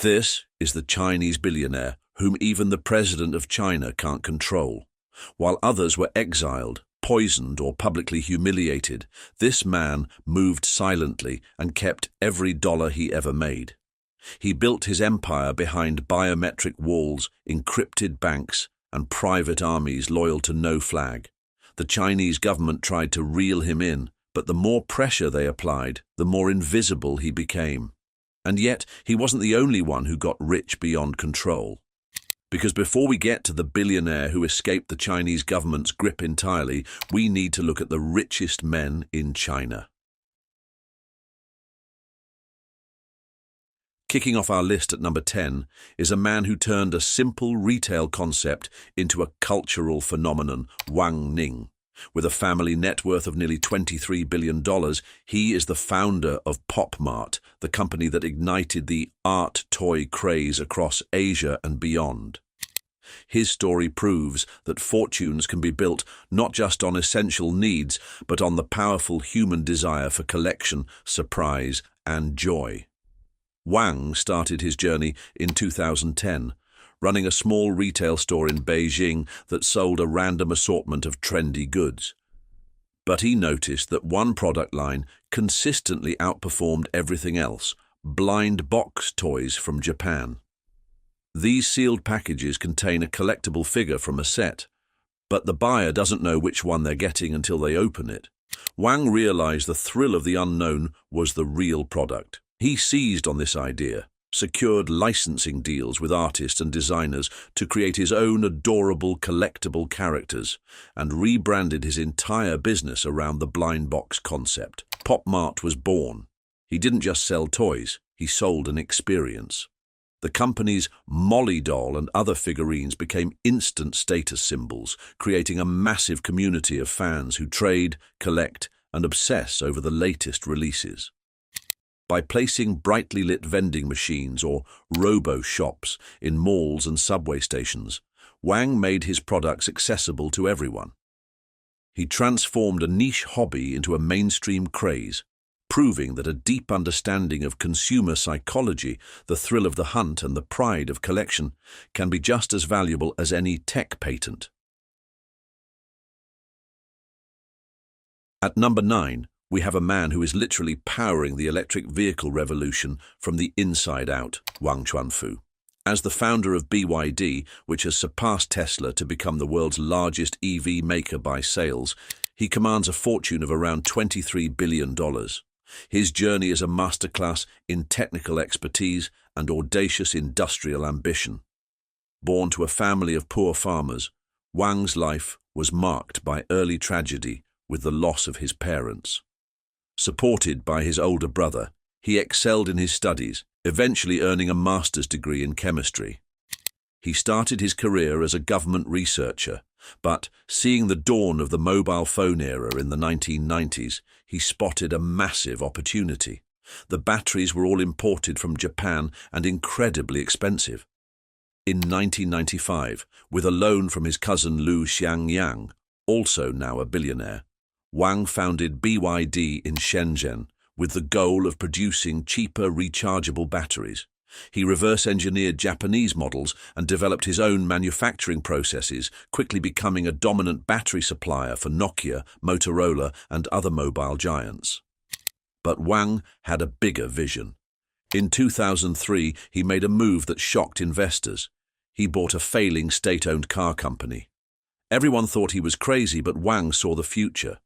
This is the Chinese billionaire whom even the president of China can't control. While others were exiled, poisoned, or publicly humiliated, this man moved silently and kept every dollar he ever made. He built his empire behind biometric walls, encrypted banks, and private armies loyal to no flag. The Chinese government tried to reel him in, but the more pressure they applied, the more invisible he became. And yet, he wasn't the only one who got rich beyond control. Because before we get to the billionaire who escaped the Chinese government's grip entirely, we need to look at the richest men in China. Kicking off our list at number 10 is a man who turned a simple retail concept into a cultural phenomenon, Wang Ning. With a family net worth of nearly $23 billion, he is the founder of Pop Mart, the company that ignited the art toy craze across Asia and beyond. His story proves that fortunes can be built not just on essential needs, but on the powerful human desire for collection, surprise, and joy. Wang started his journey in 2010, running a small retail store in Beijing that sold a random assortment of trendy goods. But he noticed that one product line consistently outperformed everything else: blind box toys from Japan. These sealed packages contain a collectible figure from a set, but the buyer doesn't know which one they're getting until they open it. Wang realized the thrill of the unknown was the real product. He seized on this idea, secured licensing deals with artists and designers to create his own adorable collectible characters, and rebranded his entire business around the blind box concept. Pop Mart was born. He didn't just sell toys, he sold an experience. The company's Molly doll and other figurines became instant status symbols, creating a massive community of fans who trade, collect, and obsess over the latest releases. By placing brightly lit vending machines or robo-shops in malls and subway stations, Wang made his products accessible to everyone. He transformed a niche hobby into a mainstream craze, proving that a deep understanding of consumer psychology, the thrill of the hunt, and the pride of collection can be just as valuable as any tech patent. At number 9, we have a man who is literally powering the electric vehicle revolution from the inside out, Wang Chuanfu. As the founder of BYD, which has surpassed Tesla to become the world's largest EV maker by sales, he commands a fortune of around $23 billion. His journey is a masterclass in technical expertise and audacious industrial ambition. Born to a family of poor farmers, Wang's life was marked by early tragedy with the loss of his parents. Supported by his older brother, he excelled in his studies, eventually earning a master's degree in chemistry. He started his career as a government researcher, but seeing the dawn of the mobile phone era in the 1990s, he spotted a massive opportunity. The batteries were all imported from Japan and incredibly expensive. In 1995, with a loan from his cousin Lu Xiangyang, also now a billionaire, Wang founded BYD in Shenzhen with the goal of producing cheaper rechargeable batteries. He reverse-engineered Japanese models and developed his own manufacturing processes, quickly becoming a dominant battery supplier for Nokia, Motorola, and other mobile giants. But Wang had a bigger vision. In 2003, he made a move that shocked investors. He bought a failing state-owned car company. Everyone thought he was crazy, but Wang saw the future.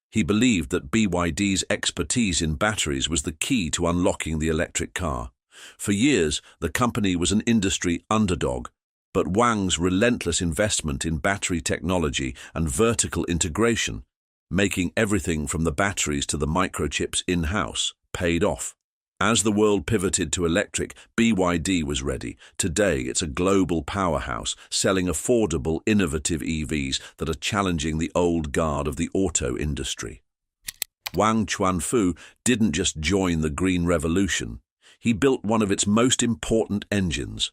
He believed that BYD's expertise in batteries was the key to unlocking the electric car. For years, the company was an industry underdog, but Wang's relentless investment in battery technology and vertical integration, making everything from the batteries to the microchips in-house, paid off. As the world pivoted to electric, BYD was ready. Today, it's a global powerhouse, selling affordable, innovative EVs that are challenging the old guard of the auto industry. Wang Chuanfu didn't just join the Green Revolution. He built one of its most important engines.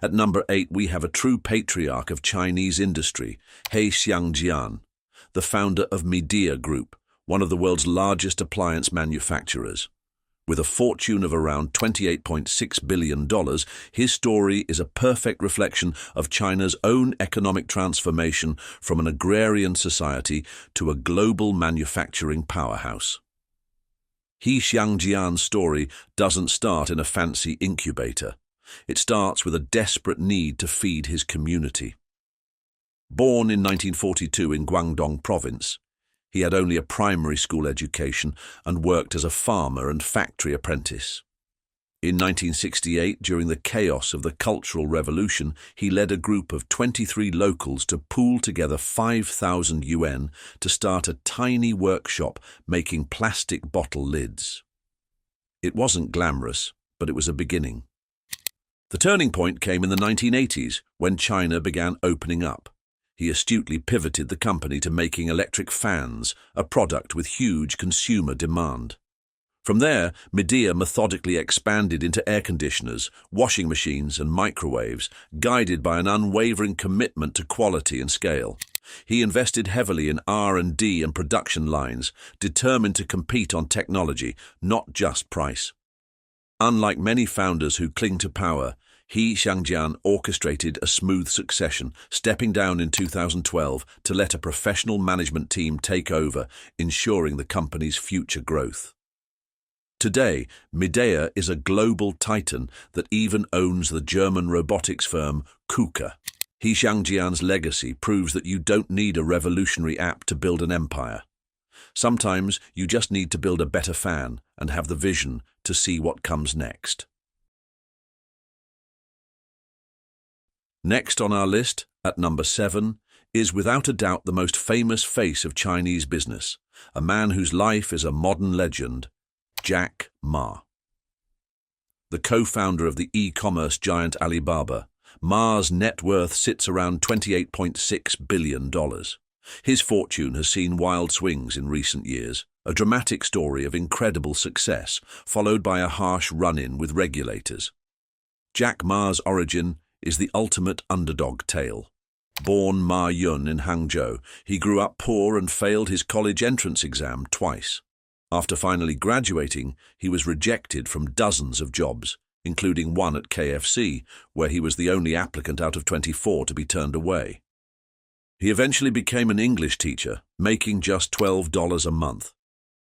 At number 8, we have a true patriarch of Chinese industry, He Xiangjian, the founder of Midea Group, one of the world's largest appliance manufacturers. With a fortune of around $28.6 billion, his story is a perfect reflection of China's own economic transformation from an agrarian society to a global manufacturing powerhouse. He Xiangjian's story doesn't start in a fancy incubator. It starts with a desperate need to feed his community. Born in 1942 in Guangdong province, he had only a primary school education and worked as a farmer and factory apprentice. In 1968, during the chaos of the Cultural Revolution, he led a group of 23 locals to pool together 5,000 yuan to start a tiny workshop making plastic bottle lids. It wasn't glamorous, but it was a beginning. The turning point came in the 1980s, when China began opening up. He astutely pivoted the company to making electric fans, a product with huge consumer demand. From there, Midea methodically expanded into air conditioners, washing machines, and microwaves, guided by an unwavering commitment to quality and scale. He invested heavily in R&D and production lines, determined to compete on technology, not just price. Unlike many founders who cling to power, He Xiangjian orchestrated a smooth succession, stepping down in 2012 to let a professional management team take over, ensuring the company's future growth. Today, Midea is a global titan that even owns the German robotics firm KUKA. He Xiangjian's legacy proves that you don't need a revolutionary app to build an empire. Sometimes you just need to build a better fan and have the vision to see what comes next. Next on our list, at number 7, is without a doubt the most famous face of Chinese business, a man whose life is a modern legend, Jack Ma. The co-founder of the e-commerce giant Alibaba, Ma's net worth sits around $28.6 billion. His fortune has seen wild swings in recent years, a dramatic story of incredible success, followed by a harsh run-in with regulators. Jack Ma's origin is the ultimate underdog tale. Born Ma Yun in Hangzhou, he grew up poor and failed his college entrance exam twice. After finally graduating, he was rejected from dozens of jobs, including one at KFC, where he was the only applicant out of 24 to be turned away. He eventually became an English teacher, making just $12 a month.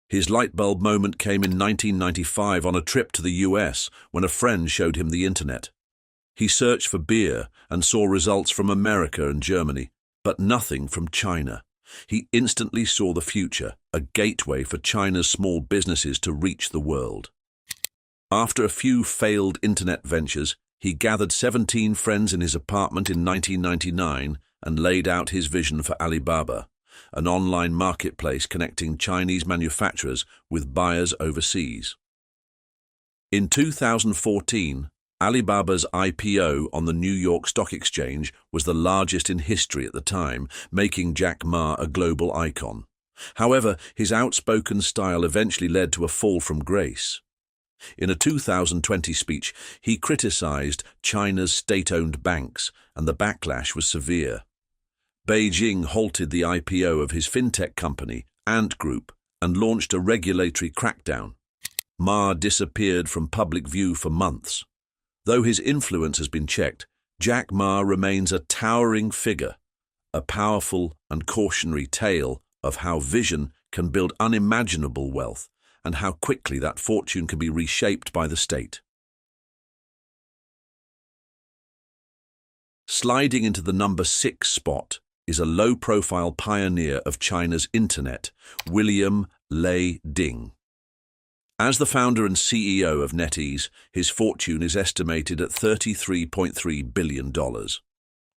His light bulb moment came in 1995 on a trip to the US when a friend showed him the internet. He searched for beer and saw results from America and Germany, but nothing from China. He instantly saw the future, a gateway for China's small businesses to reach the world. After a few failed internet ventures, he gathered 17 friends in his apartment in 1999 and laid out his vision for Alibaba, an online marketplace connecting Chinese manufacturers with buyers overseas. In 2014, Alibaba's IPO on the New York Stock Exchange was the largest in history at the time, making Jack Ma a global icon. However, his outspoken style eventually led to a fall from grace. In a 2020 speech, he criticized China's state-owned banks, and the backlash was severe. Beijing halted the IPO of his fintech company, Ant Group, and launched a regulatory crackdown. Ma disappeared from public view for months. Though his influence has been checked, Jack Ma remains a towering figure, a powerful and cautionary tale of how vision can build unimaginable wealth and how quickly that fortune can be reshaped by the state. Sliding into the number 6 spot is a low-profile pioneer of China's internet, William Lei Ding. As the founder and CEO of NetEase, his fortune is estimated at $33.3 billion.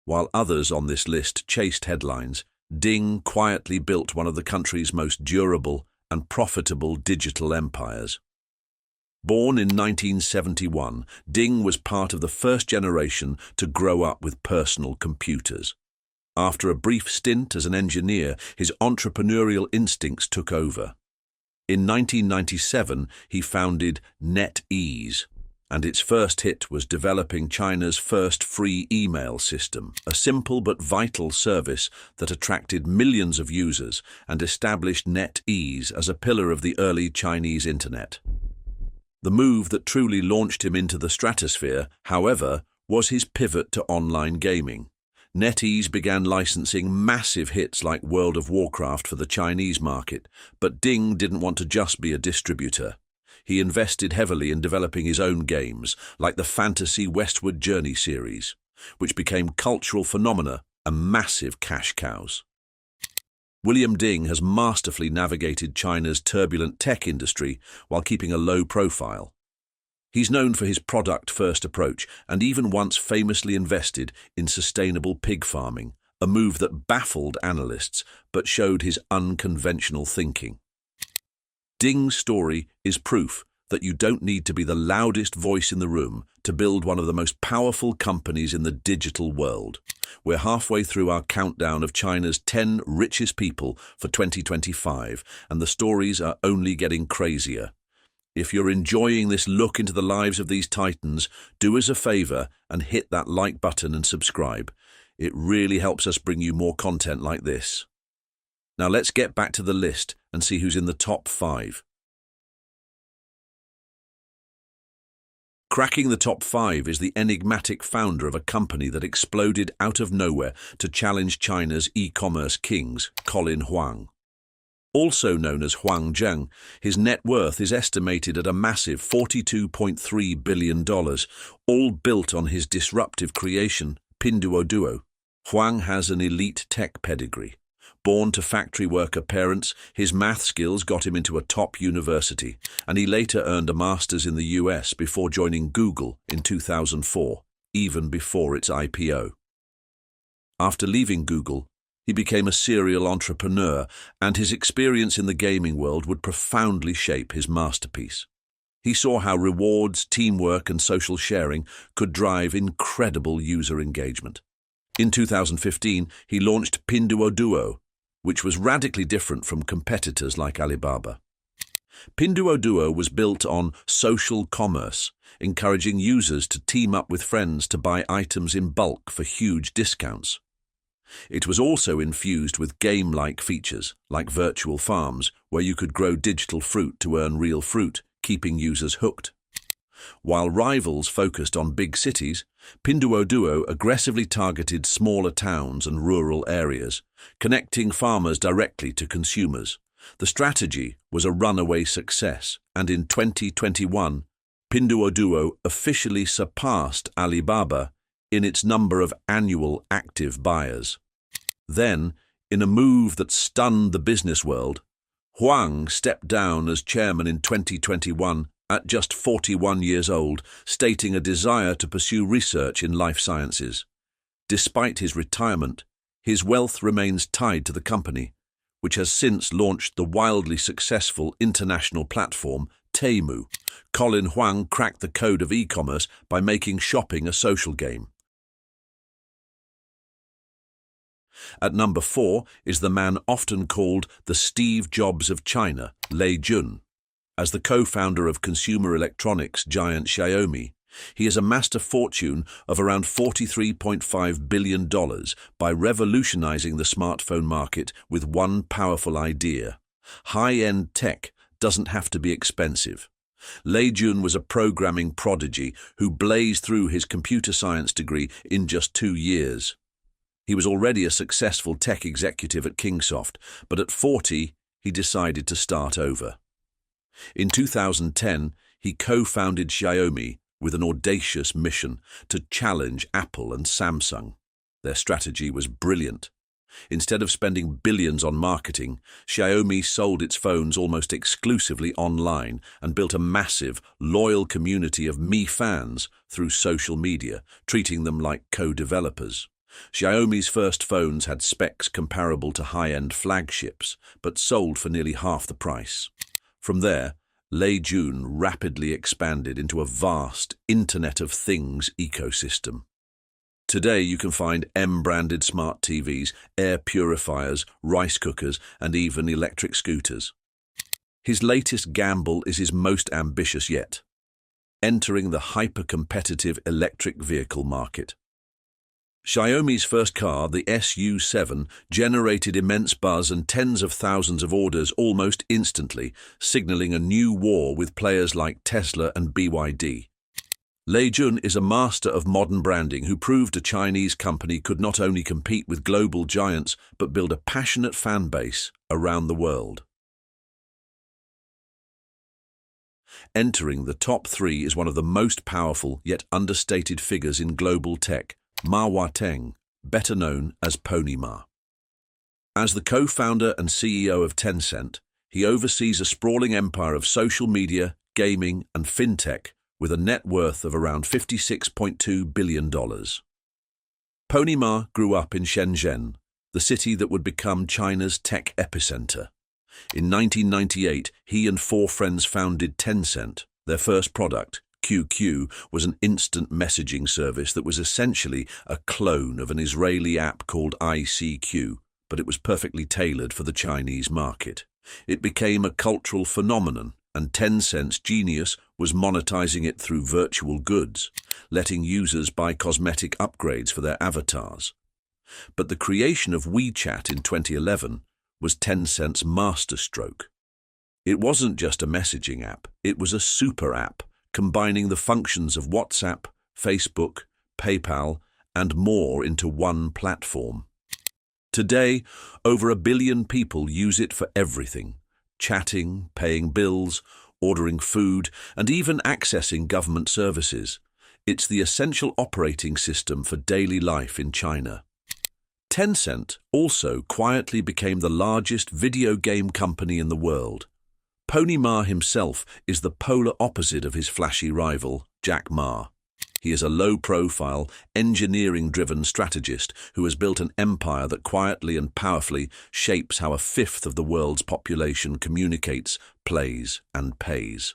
While others on this list chased headlines, Ding quietly built one of the country's most durable and profitable digital empires. Born in 1971, Ding was part of the first generation to grow up with personal computers. After a brief stint as an engineer, his entrepreneurial instincts took over. In 1997, he founded NetEase, and its first hit was developing China's first free email system, a simple but vital service that attracted millions of users and established NetEase as a pillar of the early Chinese internet. The move that truly launched him into the stratosphere, however, was his pivot to online gaming. NetEase began licensing massive hits like World of Warcraft for the Chinese market, but Ding didn't want to just be a distributor. He invested heavily in developing his own games, like the fantasy Westward Journey series, which became cultural phenomena and massive cash cows. William Ding has masterfully navigated China's turbulent tech industry while keeping a low profile. He's known for his product-first approach and even once famously invested in sustainable pig farming, a move that baffled analysts but showed his unconventional thinking. Ding's story is proof that you don't need to be the loudest voice in the room to build one of the most powerful companies in the digital world. We're halfway through our countdown of China's 10 richest people for 2025, and the stories are only getting crazier. If you're enjoying this look into the lives of these titans, do us a favor and hit that like button and subscribe. It really helps us bring you more content like this. Now let's get back to the list and see who's in the top 5. Cracking the top 5 is the enigmatic founder of a company that exploded out of nowhere to challenge China's e-commerce kings, Colin Huang. Also known as Huang Zheng, his net worth is estimated at a massive $42.3 billion, all built on his disruptive creation, Pinduoduo. Huang has an elite tech pedigree. Born to factory worker parents, his math skills got him into a top university, and he later earned a master's in the US before joining Google in 2004, even before its IPO. After leaving Google, he became a serial entrepreneur, and his experience in the gaming world would profoundly shape his masterpiece. He saw how rewards, teamwork, and social sharing could drive incredible user engagement. In 2015, he launched Pinduoduo, which was radically different from competitors like Alibaba. Pinduoduo was built on social commerce, encouraging users to team up with friends to buy items in bulk for huge discounts. It was also infused with game-like features, like virtual farms, where you could grow digital fruit to earn real fruit, keeping users hooked. While rivals focused on big cities, Pinduoduo aggressively targeted smaller towns and rural areas, connecting farmers directly to consumers. The strategy was a runaway success, and in 2021, Pinduoduo officially surpassed Alibaba in its number of annual active buyers. Then, in a move that stunned the business world, Huang stepped down as chairman in 2021 at just 41 years old, stating a desire to pursue research in life sciences. Despite his retirement, his wealth remains tied to the company, which has since launched the wildly successful international platform Temu. Colin Huang cracked the code of e-commerce by making shopping a social game. At number 4 is the man often called the Steve Jobs of China, Lei Jun. As the co-founder of consumer electronics giant Xiaomi, he has amassed a fortune of around $43.5 billion by revolutionizing the smartphone market with one powerful idea. High-end tech doesn't have to be expensive. Lei Jun was a programming prodigy who blazed through his computer science degree in just 2 years. He was already a successful tech executive at Kingsoft, but at 40, he decided to start over. In 2010, he co-founded Xiaomi with an audacious mission to challenge Apple and Samsung. Their strategy was brilliant. Instead of spending billions on marketing, Xiaomi sold its phones almost exclusively online and built a massive, loyal community of Mi fans through social media, treating them like co-developers. Xiaomi's first phones had specs comparable to high-end flagships, but sold for nearly half the price. From there, Lei Jun rapidly expanded into a vast Internet of Things ecosystem. Today you can find M-branded smart TVs, air purifiers, rice cookers, and even electric scooters. His latest gamble is his most ambitious yet, entering the hyper-competitive electric vehicle market. Xiaomi's first car, the SU7, generated immense buzz and tens of thousands of orders almost instantly, signaling a new war with players like Tesla and BYD. Lei Jun is a master of modern branding who proved a Chinese company could not only compete with global giants but build a passionate fan base around the world. Entering the top 3 is one of the most powerful yet understated figures in global tech, Ma Huateng, better known as Pony Ma. As the co-founder and CEO of Tencent, he oversees a sprawling empire of social media, gaming, and fintech with a net worth of around $56.2 billion. Pony Ma grew up in Shenzhen, the city that would become China's tech epicenter. In 1998, he and 4 friends founded Tencent. Their first product, QQ, was an instant messaging service that was essentially a clone of an Israeli app called ICQ, but it was perfectly tailored for the Chinese market. It became a cultural phenomenon, and Tencent's genius was monetizing it through virtual goods, letting users buy cosmetic upgrades for their avatars. But the creation of WeChat in 2011 was Tencent's masterstroke. It wasn't just a messaging app, it was a super app, combining the functions of WhatsApp, Facebook, PayPal, and more into one platform. Today, over 1 billion people use it for everything: chatting, paying bills, ordering food, and even accessing government services. It's the essential operating system for daily life in China. Tencent also quietly became the largest video game company in the world. Pony Ma himself is the polar opposite of his flashy rival, Jack Ma. He is a low-profile, engineering-driven strategist who has built an empire that quietly and powerfully shapes how 1/5 of the world's population communicates, plays, and pays.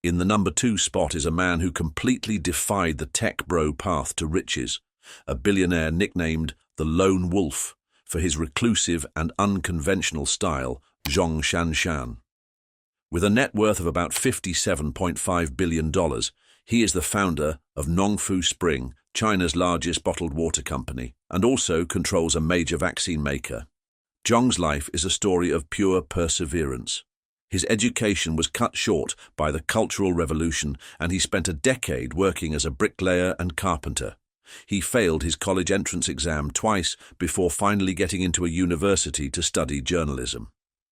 In the number 2 spot is a man who completely defied the tech bro path to riches, a billionaire nicknamed the Lone Wolf for his reclusive and unconventional style, Zhong Shanshan. With a net worth of about $57.5 billion, he is the founder of Nongfu Spring, China's largest bottled water company, and also controls a major vaccine maker. Zhong's life is a story of pure perseverance. His education was cut short by the Cultural Revolution, and he spent a decade working as a bricklayer and carpenter. He failed his college entrance exam twice before finally getting into a university to study journalism.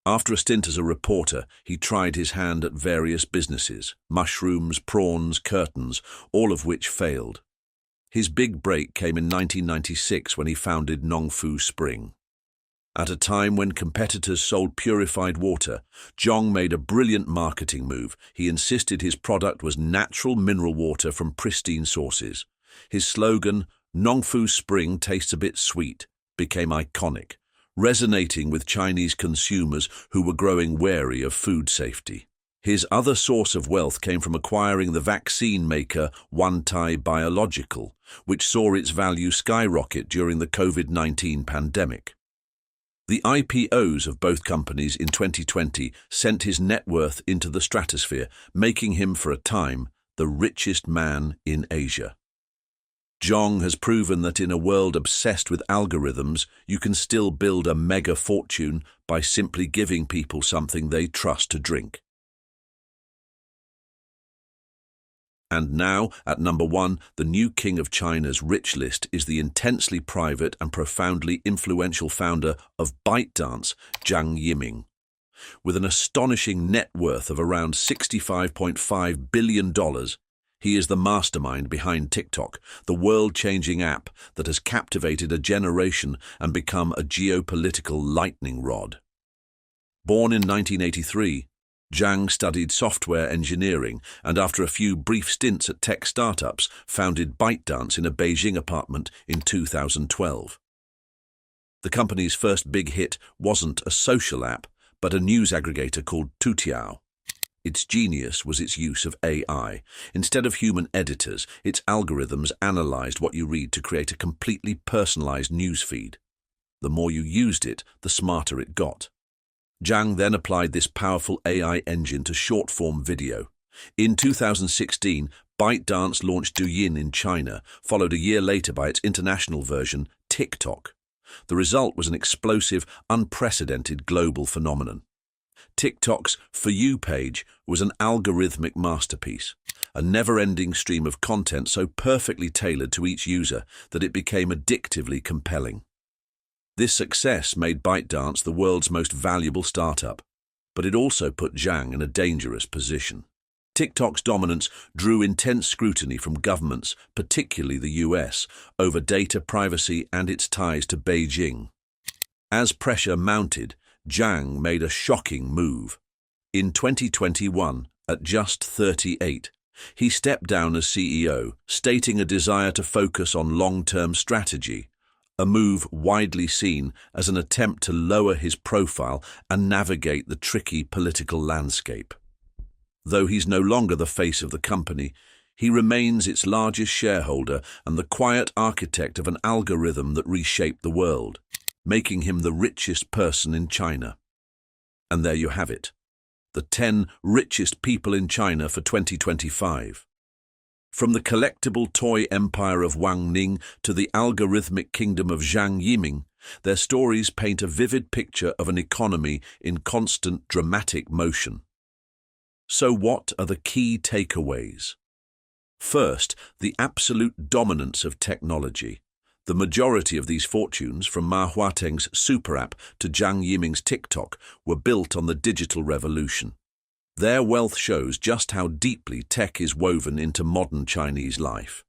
After a stint as a reporter, he tried his hand at various businesses: mushrooms, prawns, curtains, all of which failed. His big break came in 1996 when he founded Nongfu Spring. At a time when competitors sold purified water, Zhong made a brilliant marketing move. He insisted his product was natural mineral water from pristine sources. His slogan, "Nongfu Spring tastes a bit sweet," became iconic, resonating with Chinese consumers who were growing wary of food safety. His other source of wealth came from acquiring the vaccine maker Wantai Biological, which saw its value skyrocket during the COVID-19 pandemic. The IPOs of both companies in 2020 sent his net worth into the stratosphere, making him for a time the richest man in Asia. Zhong has proven that in a world obsessed with algorithms, you can still build a mega fortune by simply giving people something they trust to drink. And now, at number 1, the new king of China's rich list is the intensely private and profoundly influential founder of ByteDance, Zhang Yiming. With an astonishing net worth of around $65.5 billion, he is the mastermind behind TikTok, the world-changing app that has captivated a generation and become a geopolitical lightning rod. Born in 1983, Zhang studied software engineering and, after a few brief stints at tech startups, founded ByteDance in a Beijing apartment in 2012. The company's first big hit wasn't a social app, but a news aggregator called Toutiao. Its genius was its use of AI. Instead of human editors, its algorithms analyzed what you read to create a completely personalized newsfeed. The more you used it, the smarter it got. Zhang then applied this powerful AI engine to short-form video. In 2016, ByteDance launched Douyin in China, followed a year later by its international version, TikTok. The result was an explosive, unprecedented global phenomenon. TikTok's For You page was an algorithmic masterpiece, a never-ending stream of content so perfectly tailored to each user that it became addictively compelling. This success made ByteDance the world's most valuable startup, but it also put Zhang in a dangerous position. TikTok's dominance drew intense scrutiny from governments, particularly the US, over data privacy and its ties to Beijing. As pressure mounted, Zhang made a shocking move. In 2021, at just 38, he stepped down as CEO, stating a desire to focus on long-term strategy, a move widely seen as an attempt to lower his profile and navigate the tricky political landscape. Though he's no longer the face of the company, he remains its largest shareholder and the quiet architect of an algorithm that reshaped the world, making him the richest person in China. And there you have it, the 10 richest people in China for 2025. From the collectible toy empire of Wang Ning to the algorithmic kingdom of Zhang Yiming, their stories paint a vivid picture of an economy in constant dramatic motion. So what are the key takeaways? First, the absolute dominance of technology. The majority of these fortunes, from Ma Huateng's super app to Zhang Yiming's TikTok, were built on the digital revolution. Their wealth shows just how deeply tech is woven into modern Chinese life.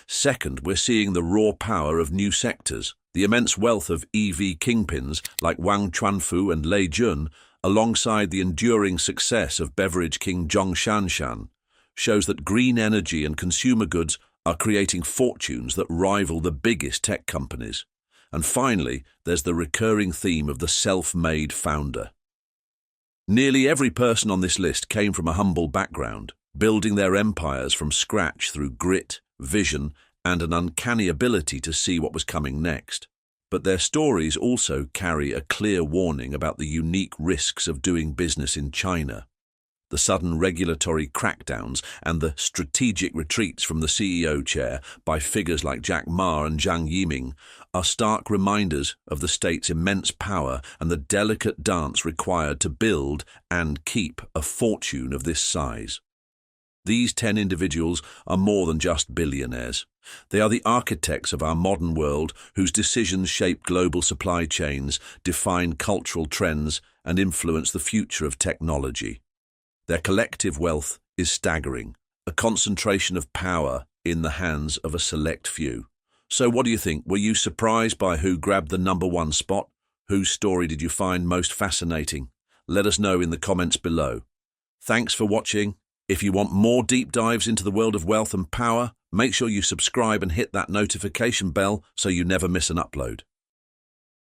Second, we're seeing the raw power of new sectors. The immense wealth of EV kingpins like Wang Chuanfu and Lei Jun, alongside the enduring success of beverage king Zhong Shanshan, shows that green energy and consumer goods are creating fortunes that rival the biggest tech companies. And finally, there's the recurring theme of the self-made founder. Nearly every person on this list came from a humble background, building their empires from scratch through grit, vision, and an uncanny ability to see what was coming next. But their stories also carry a clear warning about the unique risks of doing business in China. The sudden regulatory crackdowns and the strategic retreats from the CEO chair by figures like Jack Ma and Zhang Yiming are stark reminders of the state's immense power and the delicate dance required to build and keep a fortune of this size. These 10 individuals are more than just billionaires. They are the architects of our modern world whose decisions shape global supply chains, define cultural trends, and influence the future of technology. Their collective wealth is staggering, a concentration of power in the hands of a select few. So what do you think? Were you surprised by who grabbed the #1 spot? Whose story did you find most fascinating? Let us know in the comments below. Thanks for watching. If you want more deep dives into the world of wealth and power, make sure you subscribe and hit that notification bell so you never miss an upload.